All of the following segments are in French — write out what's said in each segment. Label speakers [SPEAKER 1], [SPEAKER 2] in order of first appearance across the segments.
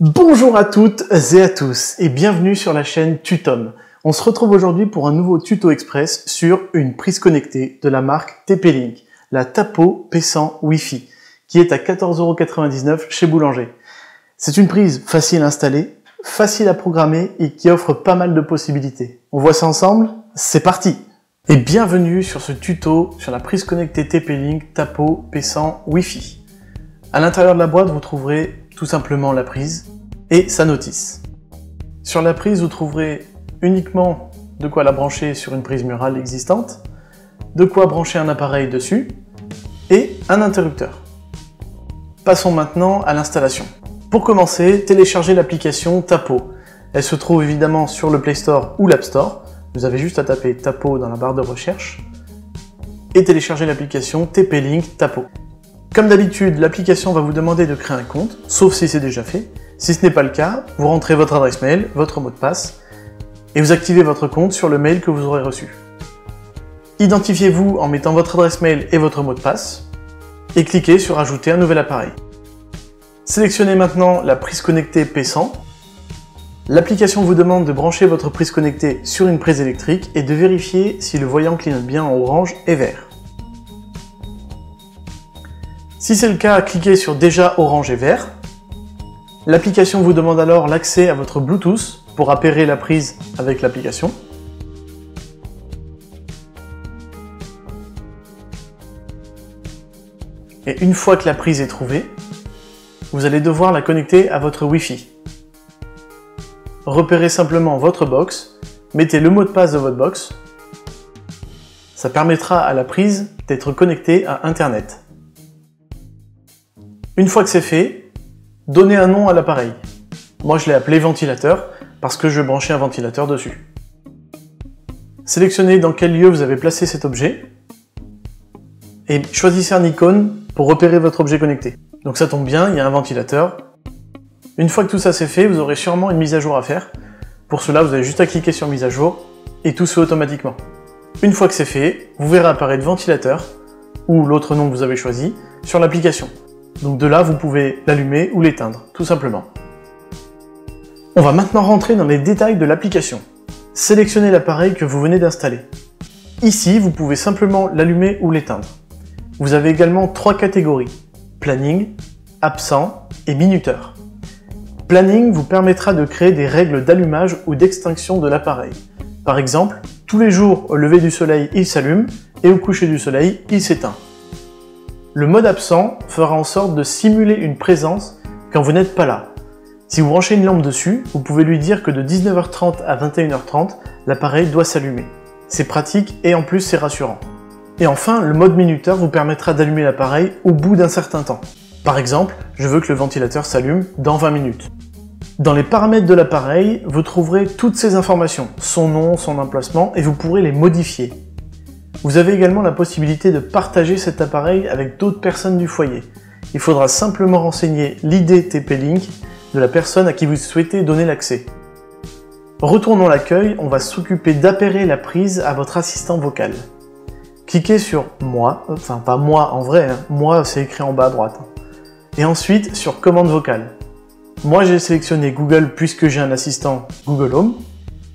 [SPEAKER 1] Bonjour à toutes et à tous et bienvenue sur la chaîne Tutom. On se retrouve aujourd'hui pour un nouveau tuto express sur une prise connectée de la marque TP-Link, la Tapo P100 Wi-Fi, qui est à 14,99 € chez Boulanger. C'est une prise facile à installer, facile à programmer et qui offre pas mal de possibilités. On voit ça ensemble? C'est parti! Et bienvenue sur ce tuto sur la prise connectée TP-Link Tapo P100 Wi-Fi. À l'intérieur de la boîte, vous trouverez tout simplement la prise et sa notice. Sur la prise, vous trouverez uniquement de quoi la brancher sur une prise murale existante, de quoi brancher un appareil dessus et un interrupteur. Passons maintenant à l'installation. Pour commencer, téléchargez l'application Tapo. Elle se trouve évidemment sur le Play Store ou l'App Store. Vous avez juste à taper Tapo dans la barre de recherche et télécharger l'application TP-Link Tapo. Comme d'habitude, l'application va vous demander de créer un compte, sauf si c'est déjà fait. Si ce n'est pas le cas, vous rentrez votre adresse mail, votre mot de passe, et vous activez votre compte sur le mail que vous aurez reçu. Identifiez-vous en mettant votre adresse mail et votre mot de passe, et cliquez sur Ajouter un nouvel appareil. Sélectionnez maintenant la prise connectée P100. L'application vous demande de brancher votre prise connectée sur une prise électrique et de vérifier si le voyant clignote bien en orange et vert. Si c'est le cas, cliquez sur Déjà orange et vert. L'application vous demande alors l'accès à votre Bluetooth pour appairer la prise avec l'application. Et une fois que la prise est trouvée, vous allez devoir la connecter à votre Wi-Fi. Repérez simplement votre box, mettez le mot de passe de votre box. Ça permettra à la prise d'être connectée à Internet. Une fois que c'est fait, donnez un nom à l'appareil. Moi je l'ai appelé ventilateur parce que je vais brancher un ventilateur dessus. Sélectionnez dans quel lieu vous avez placé cet objet et choisissez un icône pour repérer votre objet connecté. Donc ça tombe bien, il y a un ventilateur. Une fois que tout ça c'est fait, vous aurez sûrement une mise à jour à faire. Pour cela, vous avez juste à cliquer sur mise à jour et tout se fait automatiquement. Une fois que c'est fait, vous verrez apparaître ventilateur ou l'autre nom que vous avez choisi sur l'application. Donc de là, vous pouvez l'allumer ou l'éteindre, tout simplement. On va maintenant rentrer dans les détails de l'application. Sélectionnez l'appareil que vous venez d'installer. Ici, vous pouvez simplement l'allumer ou l'éteindre. Vous avez également trois catégories: planning, absent et minuteur. Planning vous permettra de créer des règles d'allumage ou d'extinction de l'appareil. Par exemple, tous les jours au lever du soleil, il s'allume et au coucher du soleil, il s'éteint. Le mode absent fera en sorte de simuler une présence quand vous n'êtes pas là. Si vous branchez une lampe dessus, vous pouvez lui dire que de 19h30 à 21h30, l'appareil doit s'allumer. C'est pratique et en plus c'est rassurant. Et enfin, le mode minuteur vous permettra d'allumer l'appareil au bout d'un certain temps. Par exemple, je veux que le ventilateur s'allume dans 20 minutes. Dans les paramètres de l'appareil, vous trouverez toutes ces informations, son nom, son emplacement, et vous pourrez les modifier. Vous avez également la possibilité de partager cet appareil avec d'autres personnes du foyer. Il faudra simplement renseigner l'ID TP-Link de la personne à qui vous souhaitez donner l'accès. Retournons à l'accueil, on va s'occuper d'appairer la prise à votre assistant vocal. Cliquez sur Moi, enfin pas moi en vrai, hein. Moi c'est écrit en bas à droite. Et ensuite sur Commande vocale. Moi j'ai sélectionné Google puisque j'ai un assistant Google Home.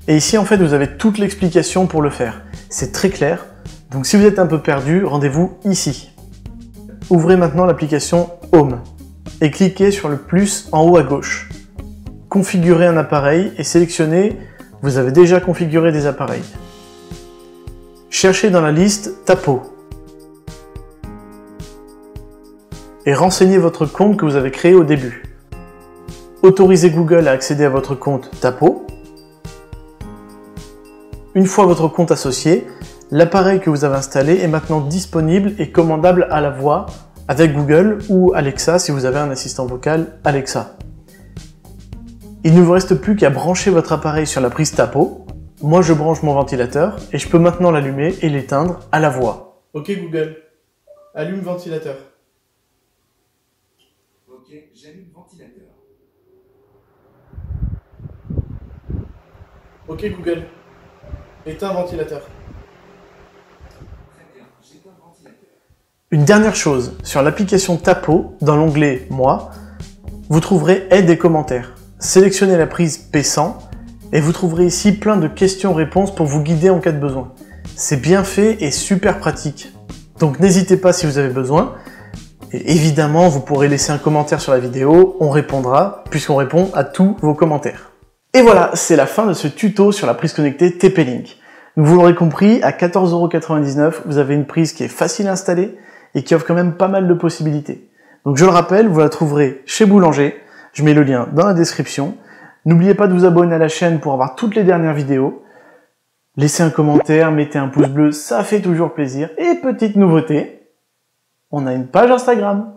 [SPEAKER 1] Et ici en fait vous avez toute l'explication pour le faire. C'est très clair. Donc si vous êtes un peu perdu, rendez-vous ici. Ouvrez maintenant l'application Home et cliquez sur le plus en haut à gauche. Configurez un appareil et sélectionnez, vous avez déjà configuré des appareils. Cherchez dans la liste Tapo et renseignez votre compte que vous avez créé au début. Autorisez Google à accéder à votre compte Tapo. Une fois votre compte associé, l'appareil que vous avez installé est maintenant disponible et commandable à la voix avec Google ou Alexa si vous avez un assistant vocal Alexa. Il ne vous reste plus qu'à brancher votre appareil sur la prise Tapo. Moi je branche mon ventilateur et je peux maintenant l'allumer et l'éteindre à la voix. Ok Google, allume ventilateur.
[SPEAKER 2] Ok, j'allume ventilateur.
[SPEAKER 1] Ok Google, éteins ventilateur. Une dernière chose, sur l'application Tapo, dans l'onglet Moi, vous trouverez Aide et commentaires. sélectionnez la prise P100 et vous trouverez ici plein de questions-réponses pour vous guider en cas de besoin. C'est bien fait et super pratique. Donc n'hésitez pas si vous avez besoin. Et évidemment, vous pourrez laisser un commentaire sur la vidéo, on répondra, puisqu'on répond à tous vos commentaires. Et voilà, c'est la fin de ce tuto sur la prise connectée TP-Link. Donc vous l'aurez compris, à 14,99 €, vous avez une prise qui est facile à installer et qui offre quand même pas mal de possibilités. Donc je le rappelle, vous la trouverez chez Boulanger, je mets le lien dans la description. N'oubliez pas de vous abonner à la chaîne pour avoir toutes les dernières vidéos. Laissez un commentaire, mettez un pouce bleu, ça fait toujours plaisir. Et petite nouveauté, on a une page Instagram.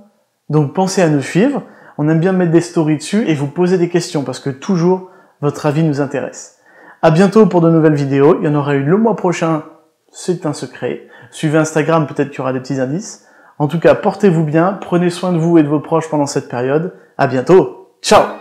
[SPEAKER 1] Donc pensez à nous suivre, on aime bien mettre des stories dessus et vous poser des questions parce que toujours votre avis nous intéresse. À bientôt pour de nouvelles vidéos, il y en aura une le mois prochain, c'est un secret. Suivez Instagram, peut-être qu'il y aura des petits indices. En tout cas, portez-vous bien, prenez soin de vous et de vos proches pendant cette période. À bientôt, ciao!